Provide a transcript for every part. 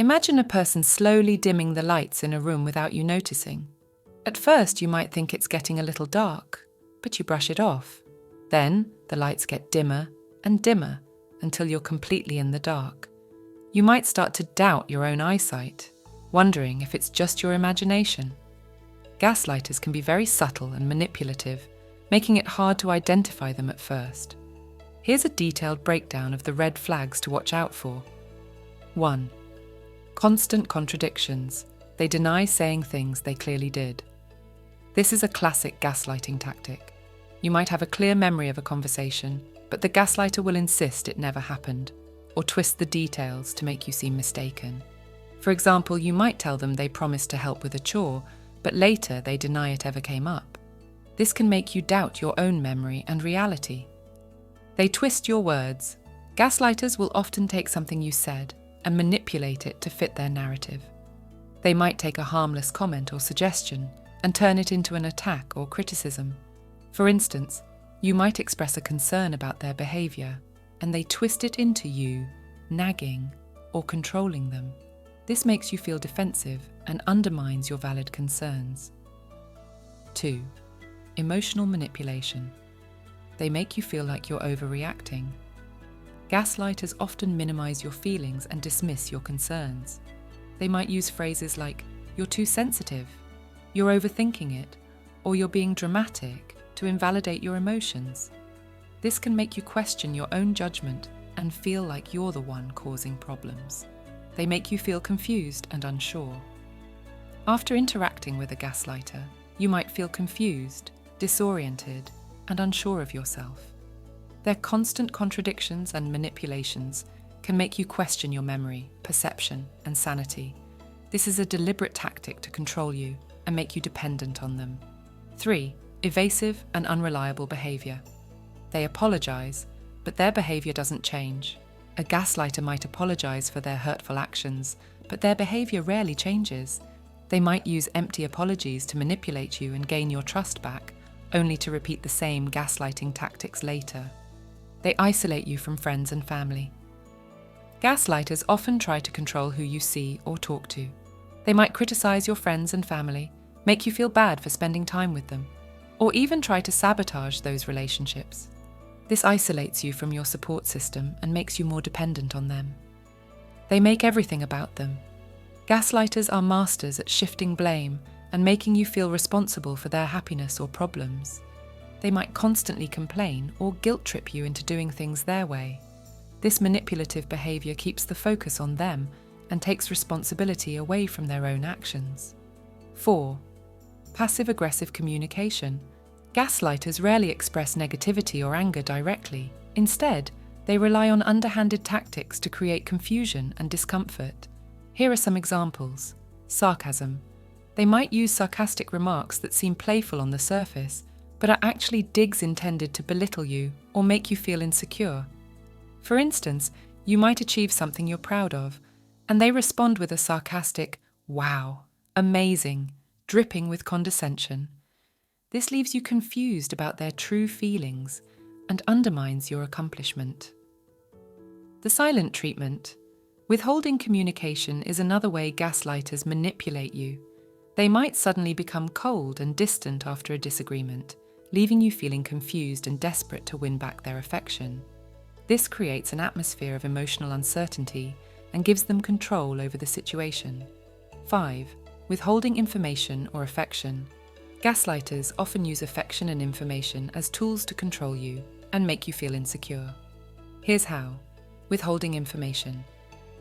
Imagine a person slowly dimming the lights in a room without you noticing. At first, you might think it's getting a little dark, but you brush it off. Then, the lights get dimmer and dimmer until you're completely in the dark. You might start to doubt your own eyesight, wondering if it's just your imagination. Gaslighters can be very subtle and manipulative, making it hard to identify them at first. Here's a detailed breakdown of the red flags to watch out for. 1. Constant contradictions. They deny saying things they clearly did. This is a classic gaslighting tactic. You might have a clear memory of a conversation, but the gaslighter will insist it never happened, or twist the details to make you seem mistaken. For example, you might tell them they promised to help with a chore, but later they deny it ever came up. This can make you doubt your own memory and reality. They twist your words. Gaslighters will often take something you said and manipulate it to fit their narrative. They might take a harmless comment or suggestion and turn it into an attack or criticism. For instance, you might express a concern about their behavior, and they twist it into you nagging or controlling them. This makes you feel defensive and undermines your valid concerns. 2. Emotional manipulation. They make you feel like you're overreacting. Gaslighters often minimize your feelings and dismiss your concerns. They might use phrases like, "You're too sensitive," "You're overthinking it," or "You're being dramatic," to invalidate your emotions. This can make you question your own judgment and feel like you're the one causing problems. They make you feel confused and unsure. After interacting with a gaslighter, you might feel confused, disoriented, and unsure of yourself. Their constant contradictions and manipulations can make you question your memory, perception, and sanity. This is a deliberate tactic to control you and make you dependent on them. 3. Evasive and unreliable behavior. They apologize, but their behavior doesn't change. A gaslighter might apologize for their hurtful actions, but their behavior rarely changes. They might use empty apologies to manipulate you and gain your trust back, only to repeat the same gaslighting tactics later. They isolate you from friends and family. Gaslighters often try to control who you see or talk to. They might criticize your friends and family, make you feel bad for spending time with them, or even try to sabotage those relationships. This isolates you from your support system and makes you more dependent on them. They make everything about them. Gaslighters are masters at shifting blame and making you feel responsible for their happiness or problems. They might constantly complain or guilt trip you into doing things their way. This manipulative behavior keeps the focus on them and takes responsibility away from their own actions. 4. Passive-aggressive communication. Gaslighters rarely express negativity or anger directly. Instead, they rely on underhanded tactics to create confusion and discomfort. Here are some examples. Sarcasm. They might use sarcastic remarks that seem playful on the surface, but are actually digs intended to belittle you or make you feel insecure. For instance, you might achieve something you're proud of, and they respond with a sarcastic, "Wow, amazing," dripping with condescension. This leaves you confused about their true feelings and undermines your accomplishment. The silent treatment. Withholding communication is another way gaslighters manipulate you. They might suddenly become cold and distant after a disagreement, leaving you feeling confused and desperate to win back their affection. This creates an atmosphere of emotional uncertainty and gives them control over the situation. 5. Withholding information or affection. Gaslighters often use affection and information as tools to control you and make you feel insecure. Here's how. Withholding information.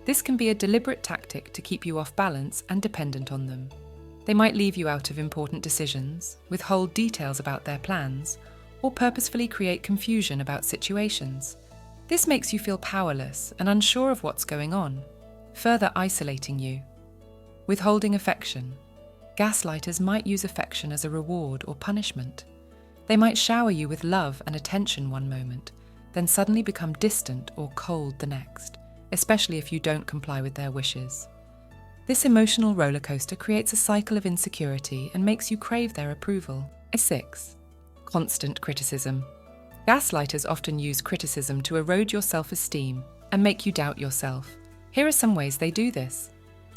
This can be a deliberate tactic to keep you off balance and dependent on them. They might leave you out of important decisions, withhold details about their plans, or purposefully create confusion about situations. This makes you feel powerless and unsure of what's going on, further isolating you. Withholding affection. Gaslighters might use affection as a reward or punishment. They might shower you with love and attention one moment, then suddenly become distant or cold the next, especially if you don't comply with their wishes. This emotional roller coaster creates a cycle of insecurity and makes you crave their approval. 6. Constant criticism. Gaslighters often use criticism to erode your self-esteem and make you doubt yourself. Here are some ways they do this.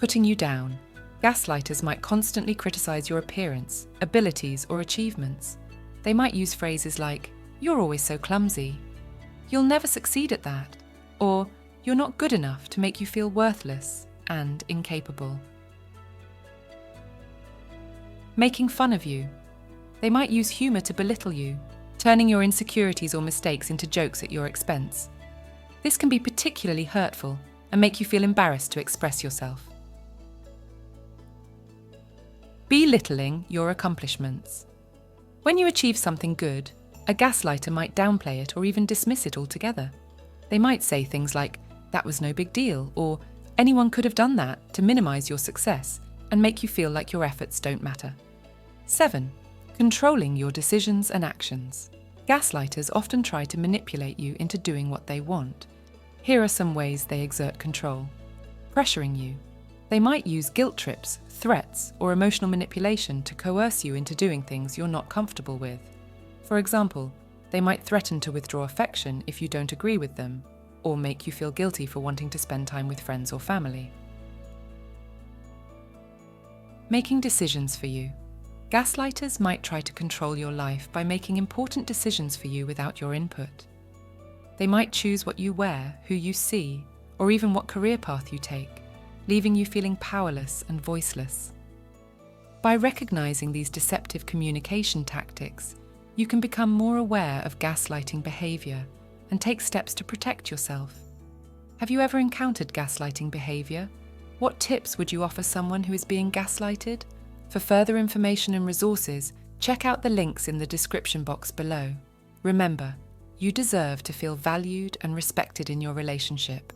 Putting you down. Gaslighters might constantly criticize your appearance, abilities, or achievements. They might use phrases like, "You're always so clumsy," "You'll never succeed at that," or "You're not good enough," to make you feel worthless and incapable. Making fun of you. They might use humor to belittle you, turning your insecurities or mistakes into jokes at your expense. This can be particularly hurtful and make you feel embarrassed to express yourself. Belittling your accomplishments. When you achieve something good, a gaslighter might downplay it or even dismiss it altogether. They might say things like, "That was no big deal," or "Anyone could have done that," to minimize your success and make you feel like your efforts don't matter. 7. Controlling your decisions and actions. Gaslighters often try to manipulate you into doing what they want. Here are some ways they exert control. Pressuring you. They might use guilt trips, threats, or emotional manipulation to coerce you into doing things you're not comfortable with. For example, they might threaten to withdraw affection if you don't agree with them, or make you feel guilty for wanting to spend time with friends or family. Making decisions for you. Gaslighters might try to control your life by making important decisions for you without your input. They might choose what you wear, who you see, or even what career path you take, leaving you feeling powerless and voiceless. By recognizing these deceptive communication tactics, you can become more aware of gaslighting behavior and take steps to protect yourself. Have you ever encountered gaslighting behavior? What tips would you offer someone who is being gaslighted? For further information and resources, check out the links in the description box below. Remember, you deserve to feel valued and respected in your relationship.